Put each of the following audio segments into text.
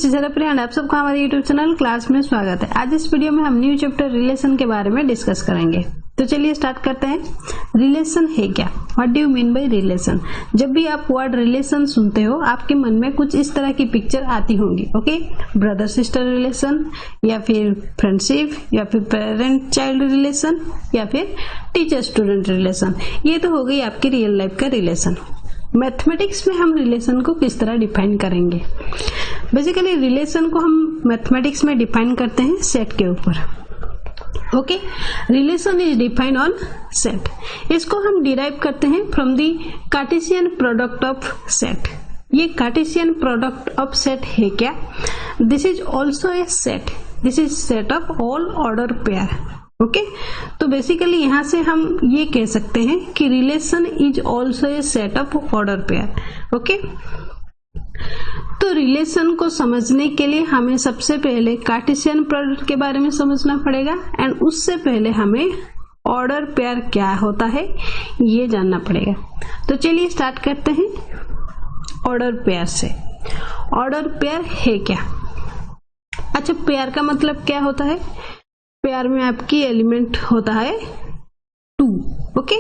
This is Harpriya and आप सबका हमारे यूट्यूब चैनल क्लास में स्वागत है। आज इस वीडियो में हम न्यू चैप्टर रिलेशन के बारे में डिस्कस करेंगे। तो चलिए स्टार्ट करते हैं। रिलेशन है क्या? What do you mean by relation? जब भी आप वर्ड रिलेशन सुनते हो आपके मन में कुछ इस तरह की पिक्चर आती होंगी। ओके, ब्रदर सिस्टर रिलेशन, या फिर फ्रेंडशिप, या फिर पेरेंट चाइल्ड रिलेशन, या फिर टीचर स्टूडेंट रिलेशन। ये तो हो गई आपकी रियल लाइफ का रिलेशन। मैथमेटिक्स में हम रिलेशन को किस तरह डिफाइन करेंगे? बेसिकली रिलेशन को हम मैथमेटिक्स में डिफाइन करते हैं सेट के ऊपर। Okay, relation is defined on set. इसको हम डिराइव करते हैं from the cartesian product of set. ये कार्टेशियन प्रोडक्ट ऑफ सेट है क्या? This is also a set. This is set of all order pair. Okay, तो बेसिकली यहां से हम ये कह सकते हैं कि relation is also a set of order pair. Okay, तो रिलेशन को समझने के लिए हमें सबसे पहले कार्टेशियन प्रोडक्ट के बारे में समझना पड़ेगा एंड उससे पहले हमें ऑर्डर पेयर क्या होता है ये जानना पड़ेगा। तो चलिए स्टार्ट करते हैं ऑर्डर पेयर से। ऑर्डर पेयर है क्या? अच्छा, पेयर का मतलब क्या होता है? पेयर में आपकी एलिमेंट होता है 2। Okay,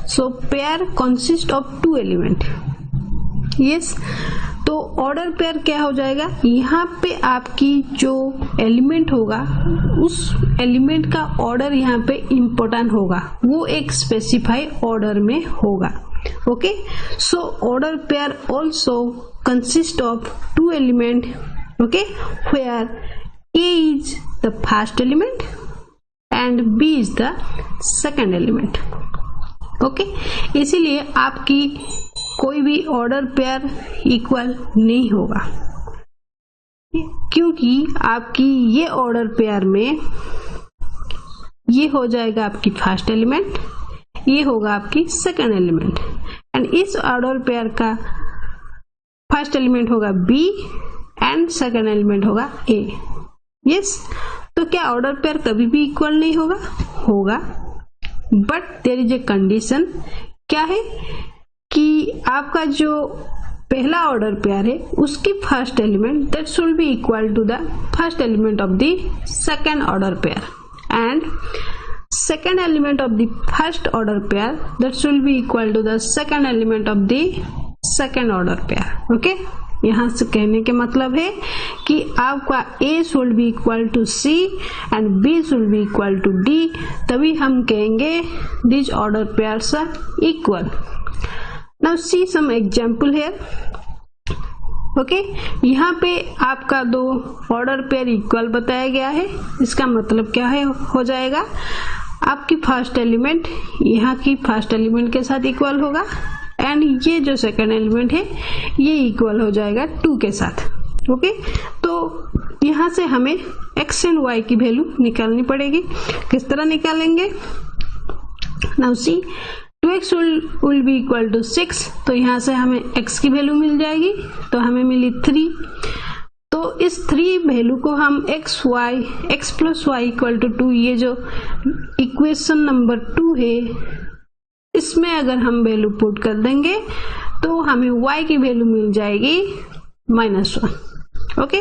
so pair consist of 2 element. Yes, तो ऑर्डर पेयर क्या हो जाएगा? यहाँ पे आपकी जो एलिमेंट होगा उस एलिमेंट का ऑर्डर यहाँ पे इम्पोर्टेंट होगा, वो एक स्पेसिफाई ऑर्डर में होगा। Okay, so order pair also consist of 2 element. Okay, where A is the first element and B is the second element. Okay, इसीलिए आपकी कोई भी ऑर्डर पेयर इक्वल नहीं होगा, क्योंकि आपकी ये ऑर्डर पेयर में ये हो जाएगा आपकी फर्स्ट एलिमेंट, ये होगा आपकी सेकंड एलिमेंट, एंड इस ऑर्डर पेयर का फर्स्ट एलिमेंट होगा B एंड सेकंड एलिमेंट होगा A। यस, तो क्या ऑर्डर पेयर कभी भी इक्वल नहीं होगा? होगा, but there is a condition. क्या है कि आपका जो पहला ऑर्डर पेयर है उसकी first element that should be equal to the first element of the second order pair, and second element of the first order pair that should be equal to the second element of the second order pair. Okay, यहां से कहने के मतलब है कि आपका A should be equal to C and B should be equal to D, तभी हम कहेंगे this order pairs are equal. Now see some example here. Okay, यहाँ पे आपका 2 ऑर्डर पेयर इक्वल बताया गया है। इसका मतलब क्या है हो जाएगा? आपकी फर्स्ट एलिमेंट यहाँ की फर्स्ट एलिमेंट के साथ इक्वल होगा एंड ये जो सेकंड एलिमेंट है ये इक्वल हो जाएगा 2 के साथ। ओके, तो यहाँ से हमें x एंड y की वैल्यू निकालनी पड़ेगी। किस तरह निकालेंगे? Now see 2x will be equal to 6, तो यहाँ से हमें x की वैल्यू मिल जाएगी, तो हमें मिली 3। तो इस 3 वैल्यू को हम x plus y equal to 2, ये जो इक्वेशन नंबर 2 है इसमें अगर हम वैल्यू पुट कर देंगे तो हमें y की वैल्यू मिल जाएगी -1। ओके,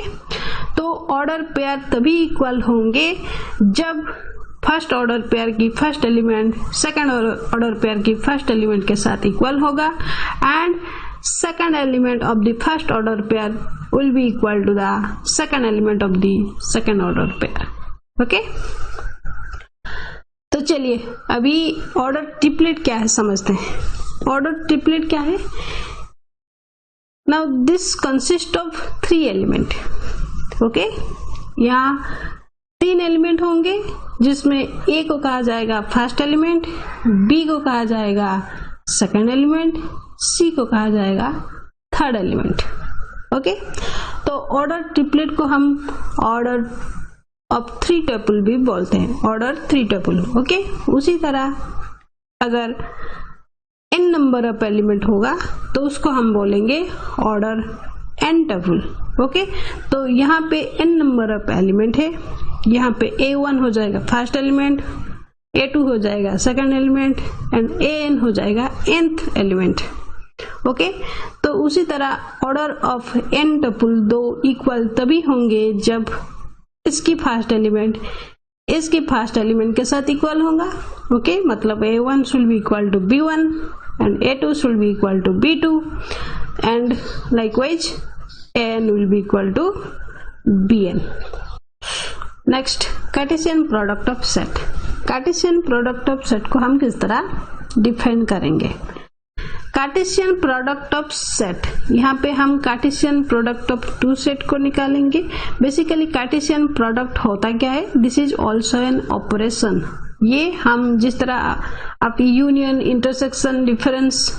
तो ऑर्डर पेयर तभी इक्वल होंगे जब फर्स्ट ऑर्डर पेयर की first element second order pair की फर्स्ट एलिमेंट के साथ इक्वल होगा and second element of the first order pair will be equal to the second element of the second order pair. Okay, तो चलिए अभी order triplet क्या है समझते हैं। ऑर्डर ट्रिपलेट क्या है? Now this consist of 3 element. Okay, यहाँ 3 एलिमेंट होंगे जिसमें A को कहा जाएगा फर्स्ट एलिमेंट, B को कहा जाएगा सेकंड एलिमेंट, C को कहा जाएगा थर्ड एलिमेंट। ओके, तो ऑर्डर ट्रिपलेट को हम ऑर्डर ऑफ 3 टपल भी बोलते हैं, ऑर्डर 3 टपल। ओके, उसी तरह अगर n नंबर ऑफ एलिमेंट होगा तो उसको हम बोलेंगे ऑर्डर n टपल। ओके, तो यहाँ पे n नंबर ऑफ एलिमेंट है, यहाँ पे A1 हो जाएगा फर्स्ट एलिमेंट, A2 हो जाएगा सेकंड एलिमेंट एंड AN हो जाएगा nth एलिमेंट। ओके, तो उसी तरह ऑर्डर ऑफ n टपल दो इक्वल तभी होंगे जब इसकी फर्स्ट एलिमेंट इसके फर्स्ट एलिमेंट के साथ इक्वल होगा। ओके, मतलब a1 should be equal to b1 and a2 should be equal to b2 and likewise an will be equal to bn। Next, cartesian product of set. Cartesian product of set को हम किस तरह define करेंगे? Cartesian product of set, यहाँ पे हम cartesian product of two set को निकालेंगे। बेसिकली कार्टेशियन प्रोडक्ट होता क्या है? This is also an operation. ये हम जिस तरह आप यूनियन, इंटरसेक्शन, डिफरेंस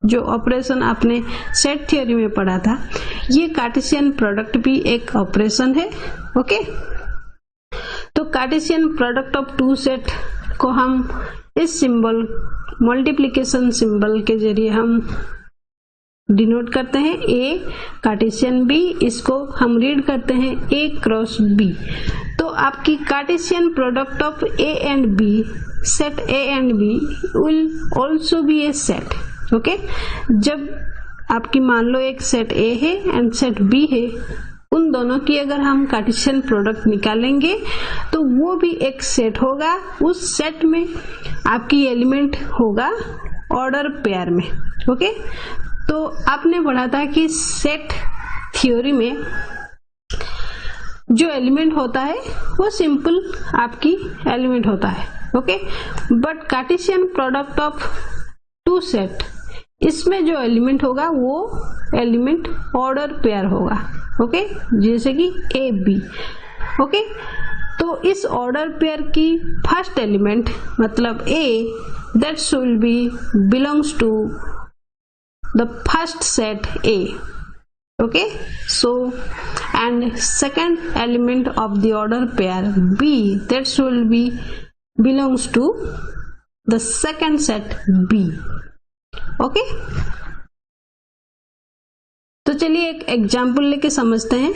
जो ऑपरेशन आपने सेट थ्योरी में पढ़ा था, ये कार्टेशियन प्रोडक्ट भी एक ऑपरेशन है। ओके, तो cartesian product of two set को हम इस सिंबल मल्टीप्लिकेशन सिंबल के जरिए हम डिनोट करते हैं। ए कार्टेशियन बी, इसको हम रीड करते हैं ए क्रॉस बी। तो आपकी cartesian product of A and B, set A and B will also be a set. Okay, जब आपकी मान लो एक सेट ए है एंड सेट बी है, उन दोनों की अगर हम कार्टेशियन प्रोडक्ट निकालेंगे तो वो भी एक सेट होगा। उस सेट में आपकी एलिमेंट होगा ऑर्डर पेयर में। ओके, तो आपने पढ़ा था कि सेट थ्योरी में जो एलिमेंट होता है वो सिंपल आपकी एलिमेंट होता है। Okay, but Cartesian product of two set, इसमें जो एलिमेंट होगा वो एलिमेंट ऑर्डर पेयर होगा। ओके, जैसे कि ए बी। ओके, तो इस ऑर्डर पेयर की फर्स्ट एलिमेंट मतलब A, that should be belongs to the first set A. Okay, so and second element of the order pair B, that should be belongs to the second set B. Okay, तो चलिए एक example लेके समझते हैं।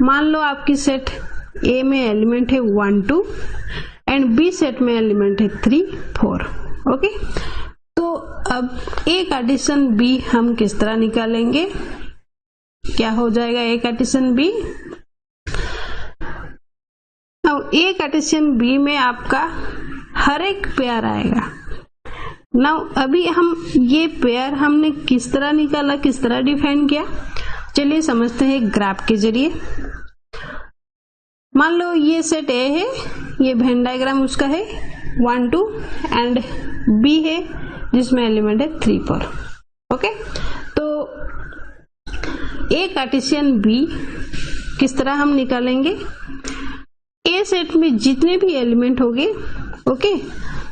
मान लो आपकी set ए में element है 1 2 एंड बी सेट में एलिमेंट है 3 4। ओके, तो अब ए कार्टेशियन बी हम किस तरह निकालेंगे? क्या हो जाएगा ए कार्टेशियन बी? अब ए कार्टेशियन बी में आपका हर एक पेयर आएगा। नाउ अभी हम ये पेयर हमने किस तरह निकाला, किस तरह डिफाइन किया, चलिए समझते हैं ग्राफ के जरिए। मान लो ये सेट ए है, ये वेन डायग्राम उसका है 1 2 एंड बी है जिसमें एलिमेंट है 3 4। ओके, तो ए कार्टेशियन बी किस तरह हम निकालेंगे? ए सेट में जितने भी एलिमेंट होंगे, ओके,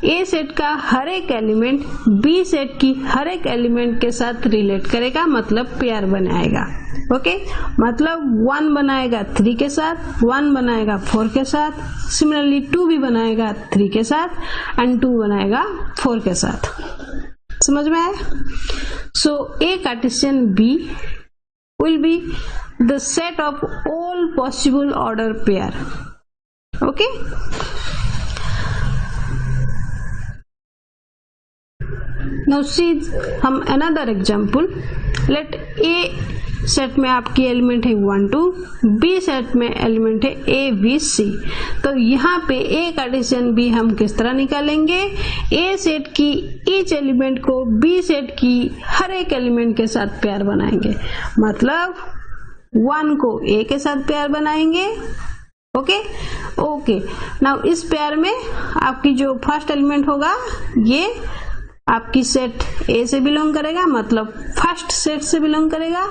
ए सेट का हर एक एलिमेंट बी सेट की हर एक एलिमेंट के साथ रिलेट करेगा, मतलब पेयर बनाएगा। ओके, मतलब 1 बनाएगा 3 के साथ, 1 बनाएगा 4 के साथ, सिमिलरली 2 भी बनाएगा 3 के साथ एंड 2 बनाएगा 4 के साथ। समझ में आया? So A Cartesian B will be the set of all possible order pair. Okay, now see हम another example, let A set में आपकी एलिमेंट है 1 2, B सेट में एलिमेंट है A B C। तो यहाँ पे A कार्टेशियन B हम किस तरह निकालेंगे? A सेट की ईच एलिमेंट को B सेट की हर एक एलिमेंट के साथ पेयर बनाएंगे, मतलब 1 को A के साथ पेयर बनाएंगे। ओके, ओके, नाउ इस पेयर में आपकी जो फर्स्ट एलिमेंट होगा ये आपकी सेट ए से बिलोंग करेगा, मतलब फर्स्ट सेट से बिलोंग करेगा,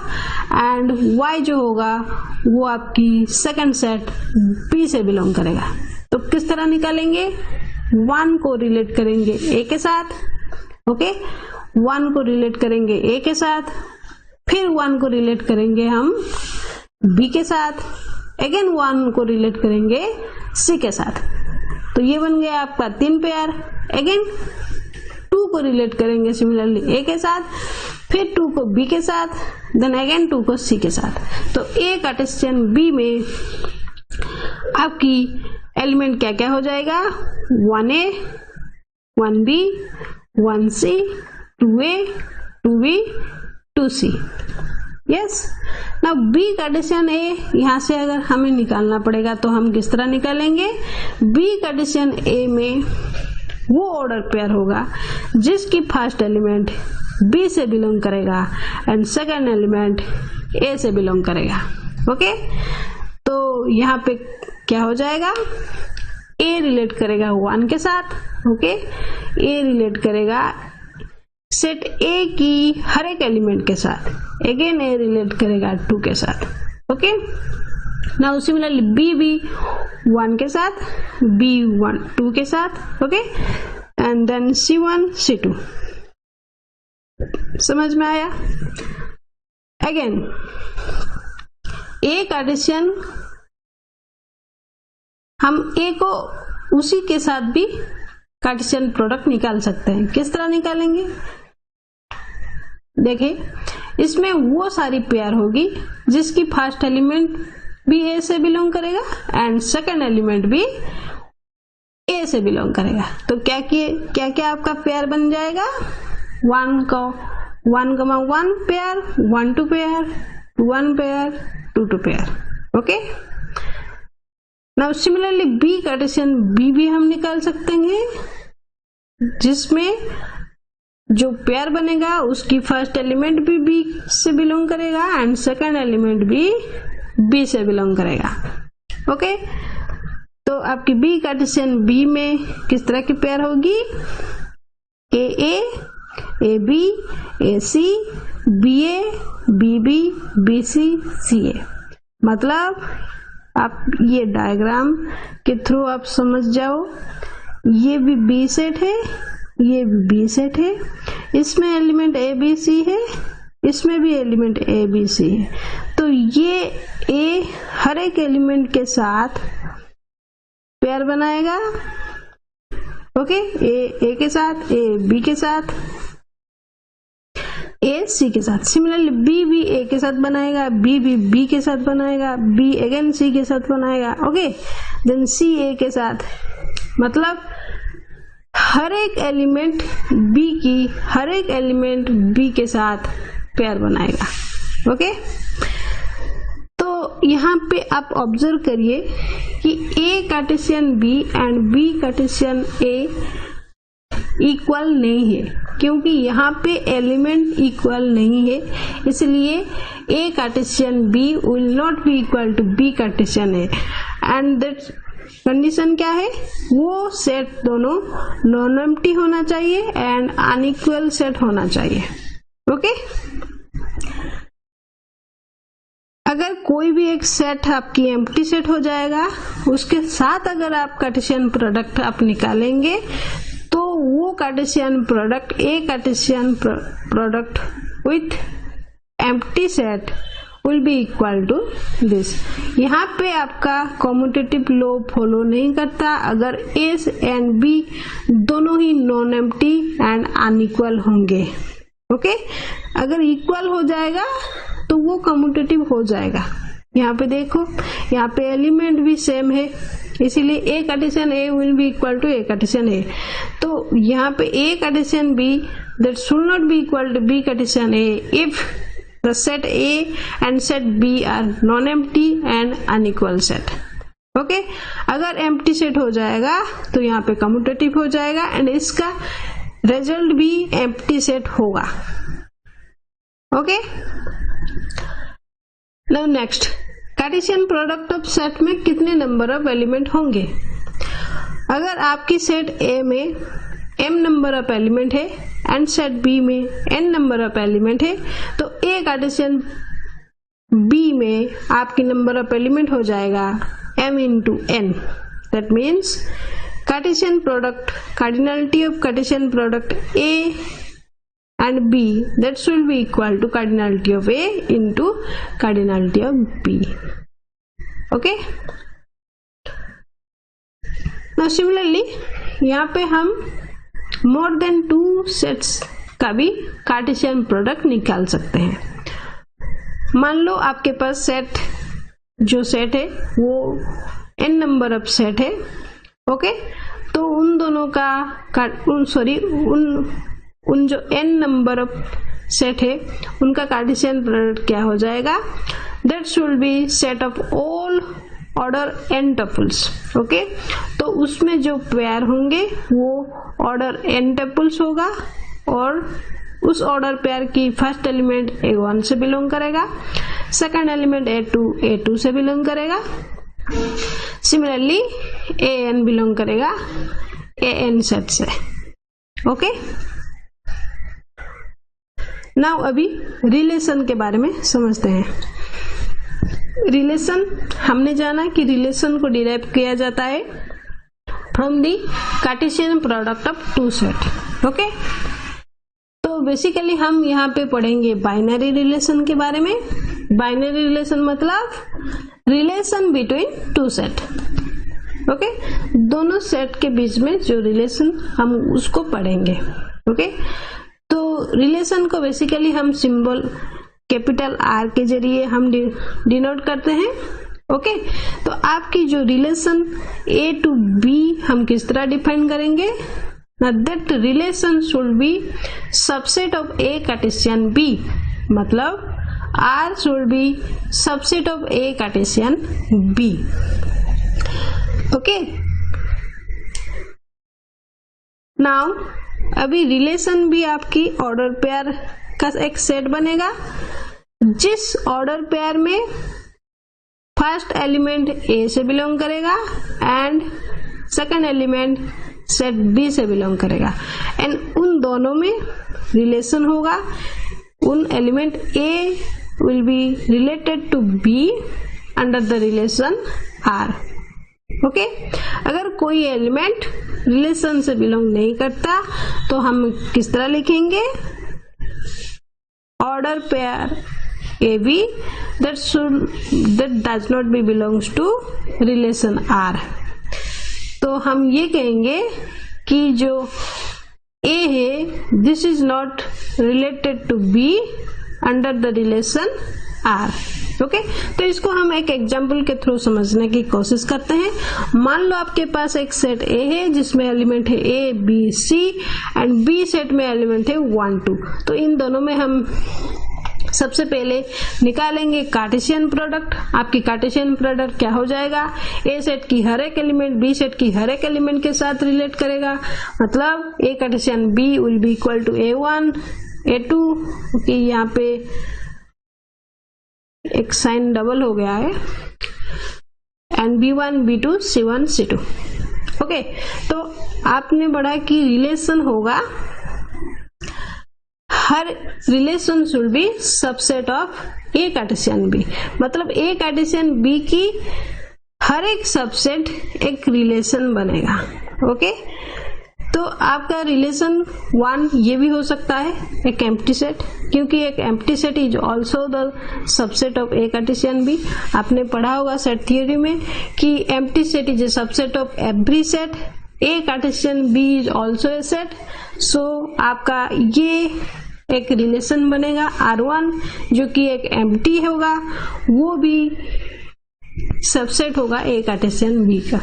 एंड y जो होगा वो आपकी सेकंड सेट बी से बिलोंग करेगा। तो किस तरह निकालेंगे? 1 को रिलेट करेंगे ए के साथ। ओके, 1 को रिलेट करेंगे ए के साथ, फिर 1 को रिलेट करेंगे हम बी के साथ, अगेन 1 को रिलेट करेंगे सी के साथ। तो ये बन गया आपका 3 पेयर। अगेन 2 को रिलेट करेंगे सिमिलरली ए के साथ, फिर 2 को बी के साथ, देन अगेन 2 को सी के साथ। तो ए कार्टेशियन बी में आपकी एलिमेंट क्या क्या हो जाएगा? 1a 1b 1c 2a 2b 2c। Yes, now b cartesian a, यहाँ से अगर हमें निकालना पड़ेगा तो हम किस तरह निकालेंगे? b कार्टेशियन a में वो ऑर्डर पेयर होगा जिसकी फर्स्ट एलिमेंट b से बिलोंग करेगा एंड सेकेंड एलिमेंट a से बिलोंग करेगा। ओके, तो यहाँ पे क्या हो जाएगा? a रिलेट करेगा 1 के साथ। ओके, a रिलेट करेगा सेट A की हर एक एलिमेंट के साथ। अगेन A रिलेट करेगा 2 के साथ। ओके, नाउ सिमिलरली B भी 1 के साथ, B 1 2 के साथ। Okay, and then C1 C2। समझ में आया? अगेन A कार्टेशियन, हम A को उसी के साथ भी कार्टेशियन प्रोडक्ट निकाल सकते हैं। किस तरह निकालेंगे? देखिए, इसमें वो सारी पेयर होगी जिसकी फर्स्ट एलिमेंट भी A से बिलोंग करेगा एंड सेकेंड एलिमेंट भी A से बिलोंग करेगा। तो क्या क्या आपका पेयर बन जाएगा? 1 pair, 1 2 pair, 1 pair, 2 2 pair. Okay, now similarly B Cartesian B भी हम निकाल सकते हैं, जिसमें जो पेयर बनेगा उसकी फर्स्ट एलिमेंट भी B से बिलोंग करेगा एंड सेकेंड एलिमेंट भी B से बिलोंग करेगा। ओके, तो आपकी B कार्टेशियन B में किस तरह की पेयर होगी? AA, AB, AC, BA, BB, BC, CA। मतलब आप ये डायग्राम के थ्रू आप समझ जाओ, ये भी B सेट है, ये भी B सेट है, इसमें एलिमेंट A B C है, इसमें भी एलिमेंट A B C है। तो ये A हर एक एलिमेंट के साथ पेयर बनाएगा। ओके, A के साथ, A B के साथ, A C के साथ। सिमिलरली B भी A के साथ बनाएगा, B भी B के साथ बनाएगा, B अगेन C के साथ बनाएगा। ओके, देन C A के साथ। मतलब हर एक एलिमेंट B की हर एक एलिमेंट B के साथ पेयर बनाएगा। ओके, तो यहाँ पे आप ऑब्जर्व करिए कि A Cartesian B and B cartesian A equal नहीं है, क्योंकि यहाँ पे एलिमेंट इक्वल नहीं है, इसलिए A Cartesian B will not be equal to B cartesian A। And that condition क्या है? वो सेट दोनों नॉन एम्प्टी होना चाहिए एंड अनइक्वल सेट होना चाहिए। ओके, अगर कोई भी एक सेट आपकी एम्प्टी सेट हो जाएगा, उसके साथ अगर आप कार्टेशियन प्रोडक्ट आप निकालेंगे तो वो Cartesian product A Cartesian product with empty set will be equal to this। यहाँ पे आपका कम्यूटेटिव लॉ फॉलो नहीं करता अगर A एंड B दोनों ही नॉन एम्प्टी एंड अनइक्वल होंगे। ओके, अगर इक्वल हो जाएगा तो वो कम्यूटेटिव हो जाएगा। यहाँ पे देखो, यहाँ पे एलिमेंट भी सेम है, इसीलिए A Cartesian A will be equal to A Cartesian A। तो यहाँ पे A Cartesian B that should not be equal to B cartesian A if the set A and set B are non-empty and unequal set। Okay, अगर empty set हो जाएगा तो यहाँ पे commutative हो जाएगा एंड इसका रिजल्ट भी एम्प्टी सेट होगा। Okay, now next, cartesian product of set में कितने नंबर ऑफ एलिमेंट होंगे? अगर आपकी सेट A में m नंबर ऑफ एलिमेंट है एंड सेट B में n नंबर ऑफ एलिमेंट है, तो A कार्टेशियन B में आपकी नंबर ऑफ एलिमेंट हो जाएगा m into n। That means Cartesian product, cardinality of Cartesian product A and B that should be equal to cardinality of A into cardinality of B। okay, now similarly यहाँ पे हम more than 2 sets का भी Cartesian product निकाल सकते हैं। मान लो आपके पास सेट, जो सेट है वो n नंबर ऑफ सेट है। ओके, तो उन दोनों का उन जो n नंबर ऑफ सेट है उनका कार्टेशियन प्रोडक्ट क्या हो जाएगा, that should B set of all order n tuples. Okay, तो उसमें जो पेयर होंगे वो ऑर्डर n टपल्स होगा और उस ऑर्डर पेयर की फर्स्ट एलिमेंट A1 से बिलोंग करेगा, सेकंड एलिमेंट A2 से बिलोंग करेगा, सिमिलरली AN बिलोंग करेगा AN सेट से। ओके, नाउ अभी रिलेशन के बारे में समझते हैं। रिलेशन हमने जाना कि रिलेशन को डिराइव किया जाता है from the cartesian product of two set. Okay, तो बेसिकली हम यहाँ पे पढ़ेंगे बाइनरी रिलेशन के बारे में। बाइनरी रिलेशन मतलब relation between two set. Okay, दोनों सेट के बीच में जो रिलेशन हम उसको पढ़ेंगे। ओके, तो रिलेशन को बेसिकली हम सिंबल कैपिटल R के जरिए हम डिनोट करते हैं। ओके, तो आपकी जो रिलेशन A to B हम किस तरह डिफाइन करेंगे, that relation should be subset of A Cartesian B, मतलब R should be subset of A Cartesian B। Okay, now अभी रिलेशन भी आपकी ऑर्डर पेयर का एक सेट बनेगा जिस ऑर्डर पेयर में फर्स्ट एलिमेंट A से बिलोंग करेगा and second element set B से बिलोंग करेगा एंड उन दोनों में रिलेशन होगा। उन element A will be related to B under the relation R। Okay, अगर कोई एलिमेंट रिलेशन से बिलोंग नहीं करता तो हम किस तरह लिखेंगे, order pair AB that does not be belongs to relation R। तो हम ये कहेंगे कि जो A है this is not related to B under the relation R। Okay, तो इसको हम एक एग्जाम्पल के थ्रू समझने की कोशिश करते हैं। मान लो आपके पास एक सेट A है जिसमें एलिमेंट है A, B, C and B set में एलिमेंट है 1, 2। तो इन दोनों में हम सबसे पहले निकालेंगे कार्टेशियन प्रोडक्ट। आपकी कार्टेशियन प्रोडक्ट क्या हो जाएगा, A सेट की हर एक एलिमेंट B सेट की हर एक एलिमेंट के साथ रिलेट करेगा, मतलब A Cartesian B will be equal to A1 A2। Okay, यहाँ पे एक साइन डबल हो गया है, and B1 B2 C1 C2। Okay, तो आपने पढ़ा कि रिलेशन होगा, हर relation should be subset of A Cartesian B, मतलब A कार्टेशियन B की हर एक सबसेट एक रिलेशन बनेगा। ओके, तो आपका रिलेशन 1 ये भी हो सकता है एक एम्प्टी सेट, क्योंकि एक empty set is also the subset of A Cartesian B। आपने पढ़ा होगा सेट थ्योरी में कि empty set is a subset of every set, A Cartesian B is also a set. So आपका ये एक रिलेशन बनेगा R1 जो कि एक एम्प्टी होगा, वो भी सबसेट होगा A कार्टेशियन B का।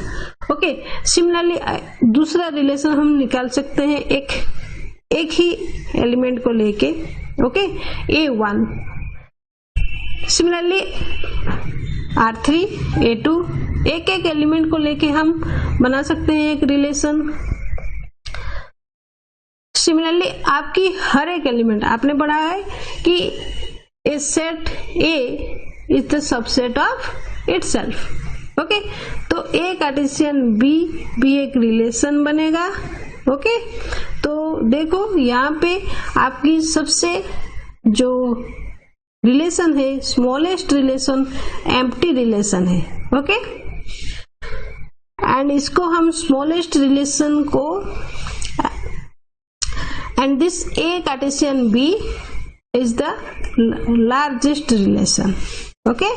ओके, सिमिलरली दूसरा रिलेशन हम निकाल सकते हैं एक ही एलिमेंट को लेके। Okay, A1 similarly R3 A2 एक एक एलिमेंट को लेके हम बना सकते हैं एक रिलेशन। सिमिलरली आपकी हर एक एलिमेंट आपने पढ़ा है कि a set A is the subset of itself. Okay, तो A कार्टेशियन B भी एक रिलेशन बनेगा। ओके, तो देखो यहाँ पे आपकी सबसे जो रिलेशन है स्मॉलेस्ट रिलेशन एम्प्टी रिलेशन है। ओके, एंड इसको हम स्मॉलेस्ट रिलेशन को and this A Cartesian B is the largest relation. Okay,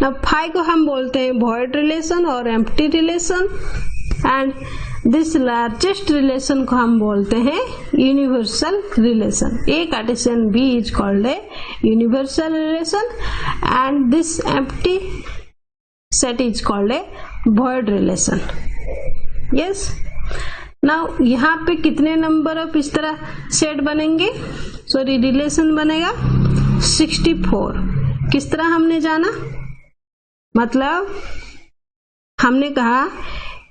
now phi को हम बोलते हैं वॉइड रिलेशन और empty relation, and this largest relation को हम बोलते हैं universal relation. A Cartesian B is called a universal relation and this empty set is called a void relation. Yes, now यहाँ पे कितने नंबर ऑफ इस तरह सेट बनेंगे, सॉरी रिलेशन बनेगा 64। किस तरह हमने जाना, मतलब हमने कहा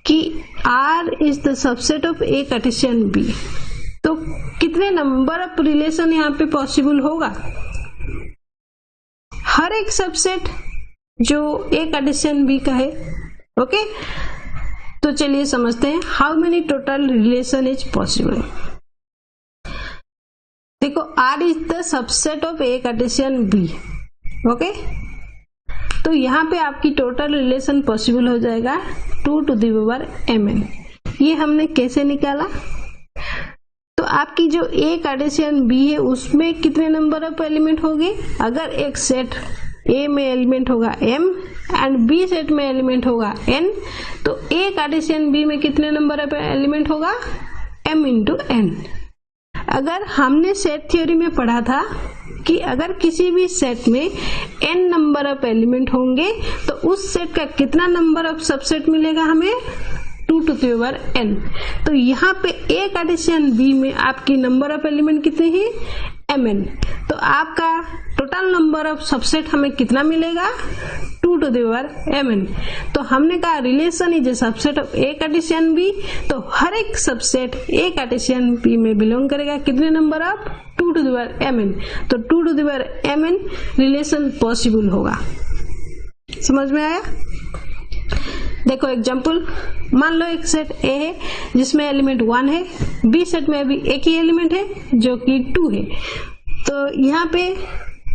कि R is the subset of A Cartesian B, तो कितने नंबर ऑफ रिलेशन यहाँ पे पॉसिबल होगा, हर एक सबसेट जो A कार्टेशियन B का है। ओके, तो चलिए समझते हैं how many total relation is possible. देखो R is the subset of A Cartesian B। Okay, तो यहाँ पे आपकी टोटल रिलेशन पॉसिबल हो जाएगा 2 to the power mn। ये हमने कैसे निकाला, तो आपकी जो A कार्टेशियन B है उसमें कितने नंबर ऑफ एलिमेंट होंगे, अगर एक सेट A में एलिमेंट होगा m एंड B सेट में एलिमेंट होगा n, तो A कार्टेशियन B में कितने नंबर ऑफ एलिमेंट होगा, m इंटू n। अगर हमने सेट थ्योरी में पढ़ा था कि अगर किसी भी सेट में n नंबर ऑफ एलिमेंट होंगे तो उस सेट का कितना नंबर ऑफ सबसेट मिलेगा हमें, 2 to the power n। तो यहाँ पे A कार्टेशियन B में आपकी नंबर ऑफ एलिमेंट कितने हैं, mn। तो आपका टोटल नंबर ऑफ सबसेट हमें कितना मिलेगा, 2 to the power mn। तो हमने कहा relation is a subset of A Cartesian B, तो हर एक सबसेट A कार्टेशियन B में बिलोंग करेगा कितने number of, 2 to the power mn। तो 2 to the power mn relation possible होगा। समझ में आया। देखो एग्जांपल, मान लो एक सेट A है जिसमें एलिमेंट 1 है, B सेट में भी एक ही एलिमेंट है जो कि 2 है, तो यहाँ पे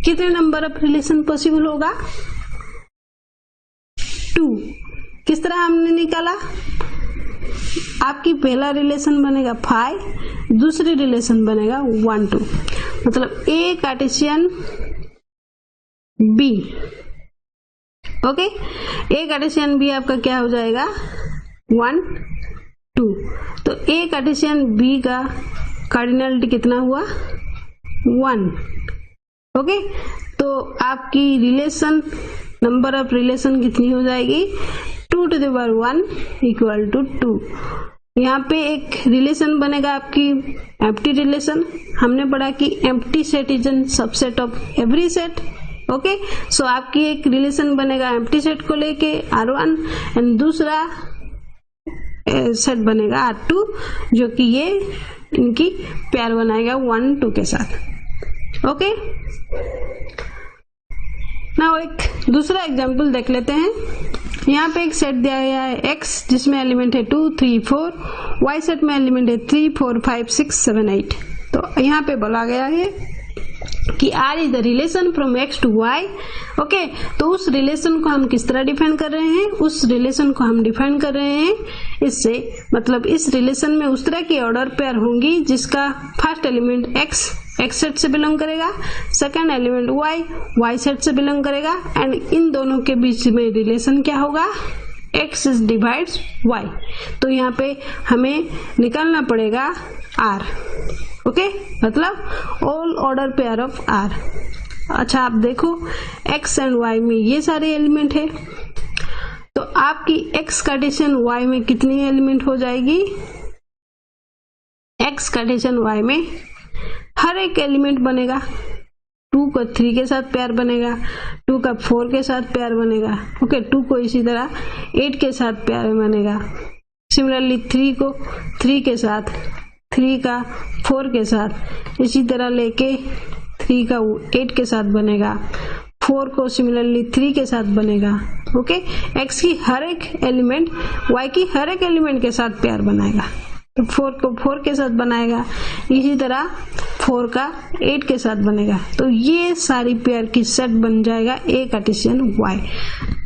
कितने नंबर ऑफ रिलेशन पॉसिबल होगा, 2। किस तरह हमने निकाला, आपकी पहला रिलेशन बनेगा 5, दूसरी रिलेशन बनेगा 1 2, मतलब A Cartesian B। Okay, A Cartesian B आपका क्या हो जाएगा, 1 2। तो A कार्टेशियन B का कार्डिनलिटी कितना हुआ, 1। ओके, तो आपकी रिलेशन नंबर ऑफ रिलेशन कितनी हो जाएगी, 2 to the power 1 equal to 2। यहाँ पे एक रिलेशन बनेगा आपकी एम्प्टी रिलेशन। हमने पढ़ा कि empty set is an subset of every set. Okay, so आपकी एक रिलेशन बनेगा एम्प्टी सेट को लेके R1 एंड दूसरा सेट बनेगा R2 जो कि ये इनकी पेयर बनाएगा 1 2 के साथ। ओके, नाउ एक दूसरा एग्जांपल देख लेते हैं। यहाँ पे एक सेट दिया गया है X जिसमें एलिमेंट है 2 3 4, Y सेट में एलिमेंट है 3 4 5 6 7 8। तो यहाँ पे बोला गया है कि R is the relation from X to Y। Okay, तो उस रिलेशन को हम किस तरह डिफाइन कर रहे हैं, उस रिलेशन को हम डिफाइन कर रहे हैं इससे, मतलब इस रिलेशन में उस तरह की ऑर्डर पेयर होंगी जिसका फर्स्ट एलिमेंट X सेट से बिलोंग करेगा, सेकंड एलिमेंट Y सेट से बिलोंग करेगा, एंड इन दोनों के बीच में रिलेशन क्या होगा, X डिवाइड्स Y। तो यहाँ पे हमें निकालना पड़ेगा R। ओके, मतलब all order pair of R। अच्छा, आप देखो X एंड Y में ये सारे एलिमेंट है, तो आपकी X कार्टेशियन Y में कितनी एलिमेंट हो जाएगी, X कार्टेशियन Y में हर एक एलिमेंट बनेगा, 2 का 3 के साथ पेयर बनेगा, 2 का 4 के साथ पेयर बनेगा। ओके, 2 को इसी तरह 8 के साथ पेयर बनेगा, सिमिलरली 3 को 3 के साथ, 3 का 4 के साथ, इसी तरह लेके 3 का 8 के साथ बनेगा, 4 को सिमिलरली 3 के साथ बनेगा। ओके, X की हर एक एलिमेंट Y की हर एक एलिमेंट के साथ पेयर बनाएगा, तो 4 को 4 के साथ बनाएगा, इसी तरह 4 का 8 के साथ बनेगा। तो ये सारी पेयर की सेट बन जाएगा A कार्टेशियन Y।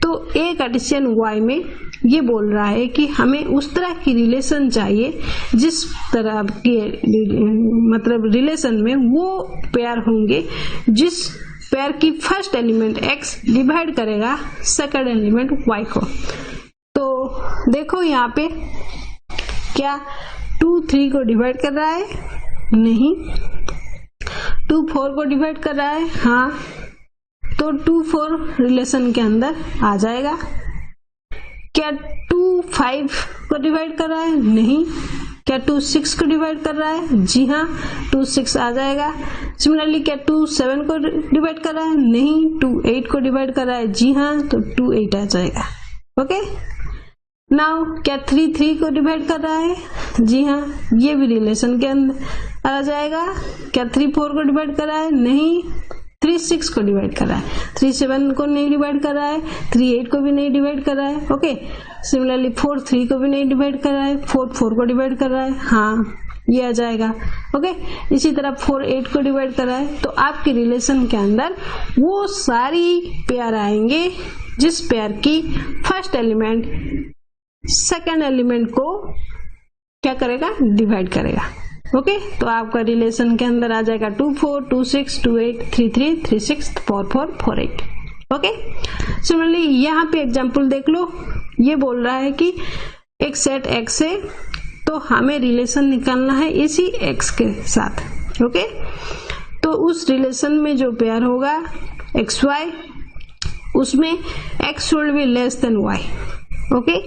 तो A कार्टेशियन Y में ये बोल रहा है कि हमें उस तरह की रिलेशन चाहिए जिस तरह की मतलब रिलेशन में वो पेयर होंगे जिस पेयर की फर्स्ट एलिमेंट X डिवाइड करेगा सेकंड एलिमेंट Y को। तो देखो यहाँ पे क्या 2 3 को डिवाइड कर रहा है, नहीं। 2 4 को डिवाइड कर रहा है, हाँ, तो 2 4 रिलेशन के अंदर आ जाएगा। क्या 2 5 को डिवाइड कर रहा है, नहीं। क्या क्या 2 6 को डिवाइड कर रहा है? जी हाँ, 2 6 आ जाएगा। सिमिलरली क्या 2 7 को डिवाइड कर रहा है? नहीं, 2 8 को डिवाइड कर रहा है। जी हाँ, तो 2 8 आ जाएगा। ओके, नाउ क्या 3 3 को डिवाइड कर रहा है? जी हाँ, ये भी रिलेशन के अंदर आ जाएगा। क्या 3 4 को डिवाइड कर रहा है? नहीं, 3 6 को डिवाइड कर रहा है। 3 7 को नहीं डिवाइड कर रहा है। 3 8 को भी नहीं डिवाइड कर रहा है। ओके, सिमिलरली 4 3 को भी नहीं डिवाइड कर रहा है। 4 4 को डिवाइड कर रहा है। हाँ, ये आ जाएगा। ओके, इसी तरह 4 8 को डिवाइड कर रहा है। तो आपके रिलेशन के अंदर वो सारी पेयर आएंगे जिस पेयर की फर्स्ट एलिमेंट सेकेंड एलिमेंट को क्या करेगा? डिवाइड करेगा। ओके, तो आपका रिलेशन के अंदर आ जाएगा 2 4 2 6 2 8 3 3 3 6 4 4 4 8। ओके, सिमिलरली यहाँ पे एग्जांपल देख लो। ये बोल रहा है कि एक सेट एक्स है, तो हमें रिलेशन निकालना है इसी एक्स के साथ। ओके, तो उस रिलेशन में जो पेयर होगा एक्स वाई, उसमें X should be less than Y. Okay,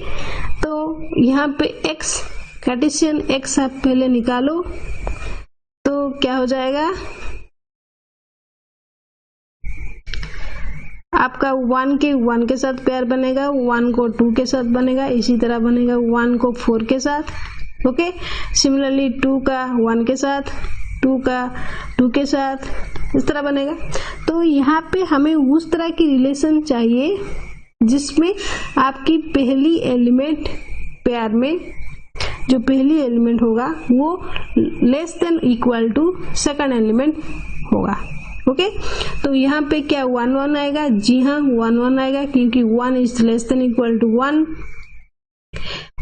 तो यहाँ पे एक्स कार्टेशियन एक्स आप पहले निकालो, तो क्या हो जाएगा? आपका 1 के साथ पेयर बनेगा, 1 को 2 के साथ बनेगा, इसी तरह बनेगा 1 को 4 के साथ। ओके, सिमिलरली 2 का 1 के साथ, 2 का 2 के साथ, इस तरह बनेगा। तो यहाँ पे हमें उस तरह की रिलेशन चाहिए जिसमें आपकी पहली एलिमेंट पेयर में जो पहली एलिमेंट होगा वो less than equal to second element होगा। ओके, तो यहाँ पे क्या 1 1 आएगा? जी हाँ, 1 1 आएगा, क्योंकि 1 is less than equal to 1,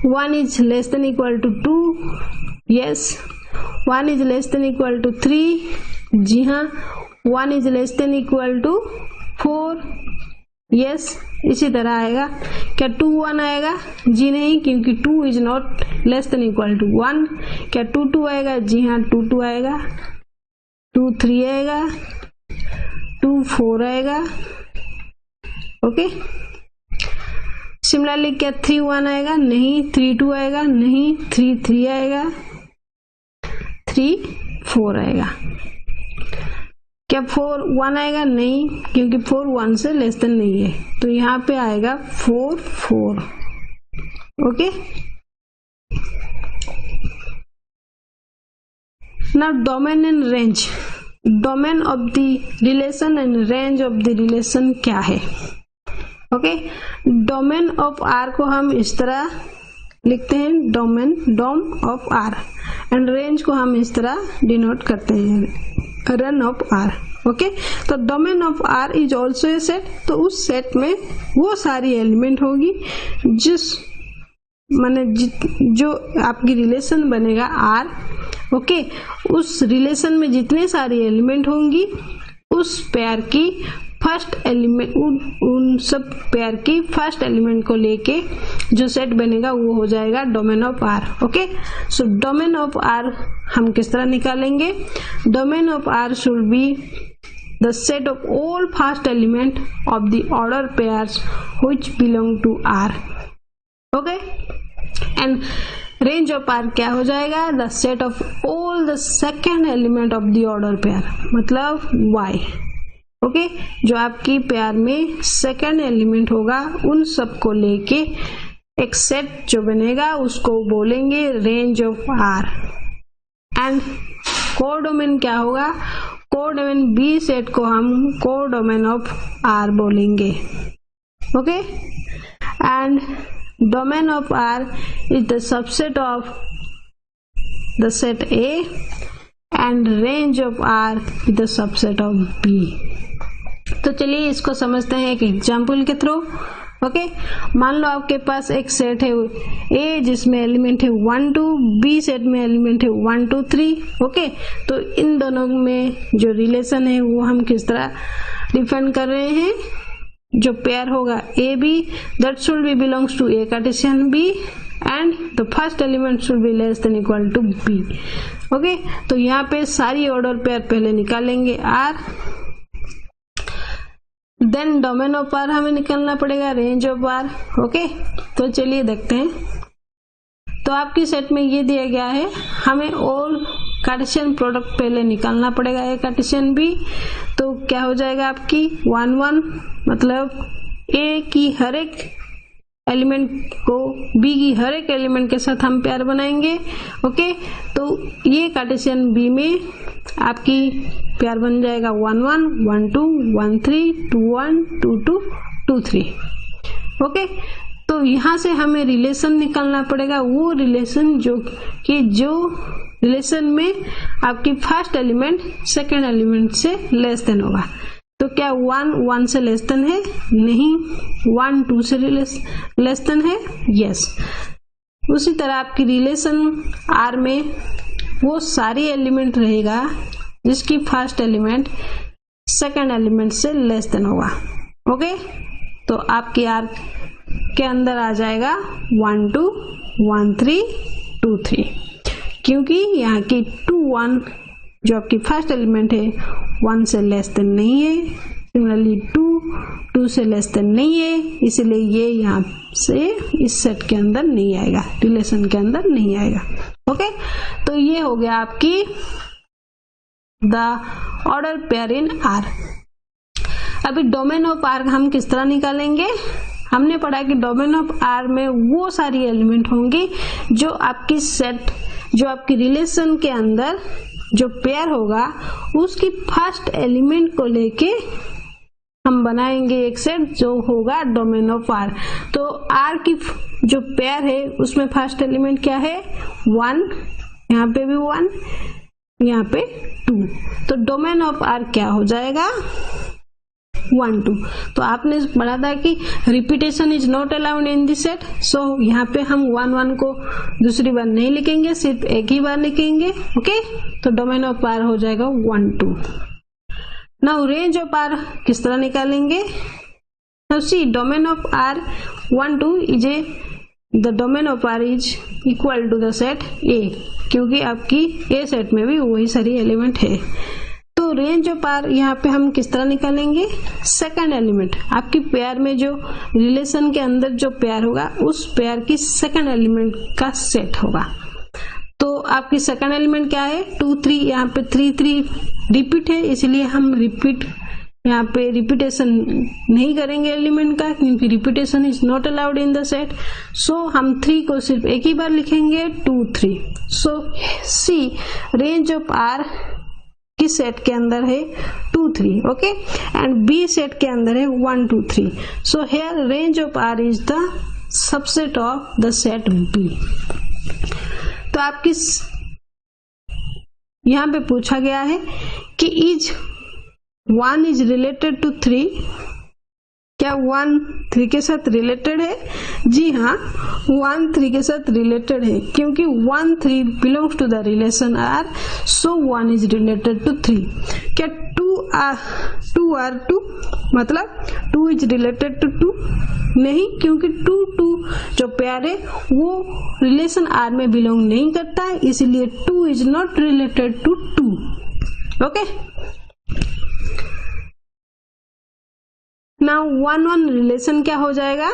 1 is less than equal to 2, yes, 1 is less than equal to 3, जी हाँ, 1 is less than equal to 4, yes, इसी तरह आएगा। क्या 2 1 आएगा? जी नहीं, क्योंकि 2 is not less than equal to 1। क्या 2 2 आएगा? जी हाँ, 2 2 आएगा। 2 3 आएगा, 2 4 आएगा। ओके, सिमिलरली क्या 3 1 आएगा? नहीं। 3 2 आएगा? नहीं। 3 3 आएगा। 3 4 आएगा। क्या 4 1 आएगा? नहीं, क्योंकि 4 1 से लेस देन नहीं है, तो यहाँ पे आएगा 4 4। Okay, now domain and range. Domain of the relation and range of the relation क्या है? ओके, डोमेन ऑफ आर को हम इस तरह लिखते हैं, dom of R, and range को हम इस तरह डिनोट करते हैं, रन ऑफ आर। ओके, तो domain of R is also a set. तो उस सेट में वो सारी एलिमेंट होगी जिस माने जो आपकी रिलेशन बनेगा आर। ओके, उस रिलेशन में जितने सारी एलिमेंट होंगी उस पेयर की फर्स्ट एलिमेंट, उन सब पेयर की फर्स्ट एलिमेंट को लेके जो सेट बनेगा वो हो जाएगा domain of R. Okay, so domain of R हम किस तरह निकालेंगे? Domain of R should be the set of all first element of the order pairs which belong to R. Okay, and range of R क्या हो जाएगा? The set of all the second element of the order pair, मतलब y। Okay, जो आपकी pair में second element होगा उन सब को लेके एक सेट जो बनेगा उसको बोलेंगे range of R. And codomain क्या होगा? कोडोमेन बी सेट को हम कोडोमेन ऑफ आर बोलेंगे। Okay, and domain of R is the subset of the set A and range of R is the subset of B। तो चलिए इसको समझते हैं एक एग्जाम्पल के थ्रू। ओके, मान लो आपके पास एक सेट है A जिसमें एलिमेंट है 1 2, B सेट में एलिमेंट है 1 2 3। ओके, तो इन दोनों में जो रिलेशन है वो हम किस तरह डिफाइन कर रहे हैं? जो पेयर होगा A B, that should be belongs to A Cartesian B and the first element should be less than equal to B। Okay, तो यहाँ पे सारी ऑर्डर पेयर पहले निकालेंगे R, then domain of R हमें निकालना पड़ेगा रेंज ऑफ आर। ओके, तो चलिए देखते हैं। तो आपकी सेट में ये दिया गया है, हमें और कार्टेशियन प्रोडक्ट पहले निकालना पड़ेगा। ए कार्टेशियन बी, तो क्या हो जाएगा आपकी 1 1, मतलब ए की हर एक एलिमेंट को बी की हर एक एलिमेंट के साथ हम प्यार बनाएंगे। ओके, तो ये कार्टेशियन बी में आपकी प्यार बन जाएगा 1 1 1 2 1 3 2 1 2 2 2 3। ओके, तो यहाँ से हमें रिलेशन निकालना पड़ेगा, वो रिलेशन जो रिलेशन में आपकी फर्स्ट एलिमेंट सेकेंड एलिमेंट से लेस देन होगा। तो क्या 1 1 से लेस देन है? नहीं। 1 2 से लेस देन है? यस। उसी तरह आपकी रिलेशन आर में वो सारी एलिमेंट रहेगा जिसकी फर्स्ट एलिमेंट सेकेंड एलिमेंट से लेस देन होगा। ओके, तो आपकी आर के अंदर आ जाएगा 1 2 1 3 2 3, क्योंकि यहाँ की 2 1 जो आपकी फर्स्ट एलिमेंट है 1 से लेस देन नहीं है, सिमिलरली 2 2 से लेस देन नहीं है, इसलिए ये यहाँ से इस सेट के अंदर नहीं आएगा, रिलेशन के अंदर नहीं आएगा। ओके, तो ये हो गया आपकी the order pair in are. अभी डोमेन ऑफ आर हम किस तरह निकालेंगे? हमने पढ़ा कि डोमेन ऑफ आर में वो सारी एलिमेंट होंगी जो आपकी सेट, जो आपकी रिलेशन के अंदर जो पेयर होगा उसकी फर्स्ट एलिमेंट को लेके हम बनाएंगे एक सेट जो होगा डोमेन ऑफ आर। तो आर की जो पेयर है उसमें फर्स्ट एलिमेंट क्या है? 1, यहाँ पे भी 1, यहाँ पे 2, तो डोमेन ऑफ आर क्या हो जाएगा? 1 2। तो आपने पढ़ा था कि repetition is not allowed in this set, so यहाँ पे हम 1 1 को दूसरी बार नहीं लिखेंगे, सिर्फ एक ही बार लिखेंगे। ओके, तो डोमेन ऑफ आर हो जाएगा 1 2। नाउ रेंज ऑफ आर किस तरह निकालेंगे? Now see, domain of R 1 2 is the domain of R is equal to the set A, क्योंकि आपकी ए सेट में भी वही सारी एलिमेंट है। तो रेंज ऑफ आर यहाँ पे हम किस तरह निकालेंगे? सेकंड एलिमेंट, आपकी पेयर में जो रिलेशन के अंदर जो पेयर होगा उस पेयर की सेकंड एलिमेंट का सेट होगा। तो आपकी सेकंड एलिमेंट क्या है? 2 3, यहाँ पे 3 3 रिपीट है, इसलिए हम रिपीट यहाँ पे रिपीटेशन नहीं करेंगे एलिमेंट का, क्योंकि repetition is not allowed in the set. So हम 3 को सिर्फ एक ही बार लिखेंगे, 2 3। सो सी, रेंज ऑफ आर किस सेट के अंदर है? 2 3। ओके, एंड बी सेट के अंदर है 1 2 3। So here range of R is the subset of the set B. तो आपकी यहां पे पूछा गया है कि इज 1 इज रिलेटेड टू 3, क्या 1 3 के साथ रिलेटेड है? जी हाँ, 1 3 के साथ रिलेटेड है, क्योंकि 1 3 belongs to the relation R, so 1 is related to 3। क्या 2 आर 2, मतलब 2 इज रिलेटेड टू 2? नहीं, क्योंकि 2 2 जो पेयर है वो रिलेशन आर में बिलोंग नहीं करता है, इसलिए 2 is not related to 2। Okay, now 1 1 relation क्या हो जाएगा?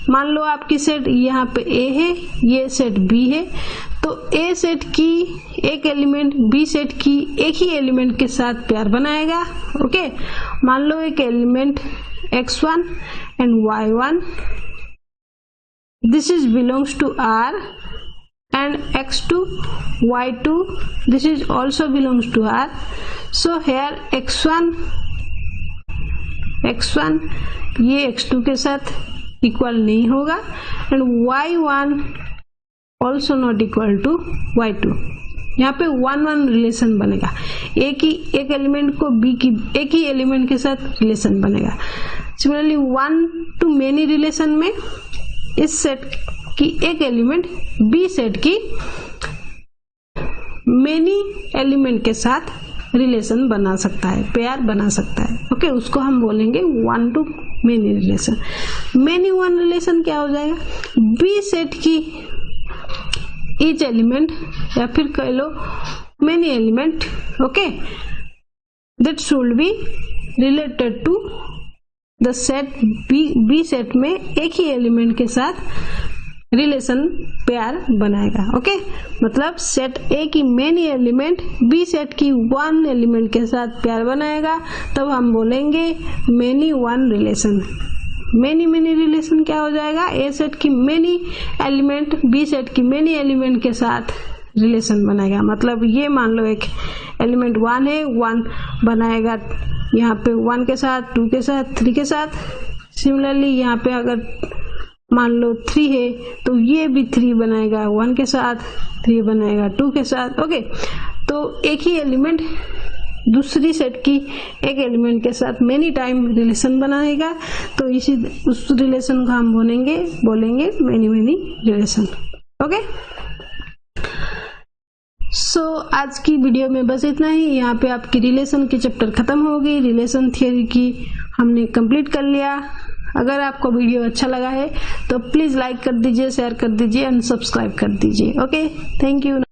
मान लो आपकी सेट यहाँ पे ए है, ये सेट बी है, तो ए सेट की एक एलिमेंट बी सेट की एक ही एलिमेंट के साथ पेयर बनाएगा। ओके, मान लो एक element x1 and y1, this is belongs to R, and x2 y2, this is also belongs to R. So here x1 ये x2 के साथ इक्वल नहीं होगा, and y1 also not equal to y2। यहाँ पे 1 1 रिलेशन बनेगा, एक element को बी की एक ही एलिमेंट के साथ रिलेशन बनेगा। सिमिलरली 1 to many रिलेशन में इस सेट की एक एलिमेंट बी सेट की मेनी एलिमेंट के साथ रिलेशन बना सकता है, पेयर बना सकता है। ओके, उसको हम बोलेंगे 1 to many relation. Many 1 relation क्या हो जाएगा? बी सेट की ईच एलिमेंट, या फिर कह लो many element, okay, that should be related to the set B set में एक ही एलिमेंट के साथ रिलेशन पेयर बनाएगा। ओके, मतलब सेट ए की मेनी एलिमेंट बी सेट की वन एलिमेंट के साथ पेयर बनाएगा, तब हम बोलेंगे many one relation. Many relation क्या हो जाएगा, ए सेट की मेनी एलिमेंट बी सेट की मेनी एलिमेंट के साथ रिलेशन बनाएगा। मतलब ये मान लो एक एलिमेंट 1 है, 1 बनाएगा यहाँ पे 1 के साथ, 2 के साथ, 3 के साथ। सिमिलरली यहाँ पे अगर मान लो 3 है तो ये भी 3 बनाएगा 1 के साथ, 3 बनाएगा 2 के साथ। ओके, तो एक ही एलिमेंट दूसरी सेट की एक एलिमेंट के साथ मेनी टाइम रिलेशन बनाएगा, तो इसी उस रिलेशन को हम बोलेंगे मेनी रिलेशन। ओके, सो आज की वीडियो में बस इतना ही। यहाँ पे आपकी रिलेशन की चैप्टर खत्म हो गई, रिलेशन थियोरी की हमने कंप्लीट कर लिया। अगर आपको वीडियो अच्छा लगा है तो प्लीज लाइक कर दीजिए, शेयर कर दीजिए एंड सब्सक्राइब कर दीजिए। Okay, thank you.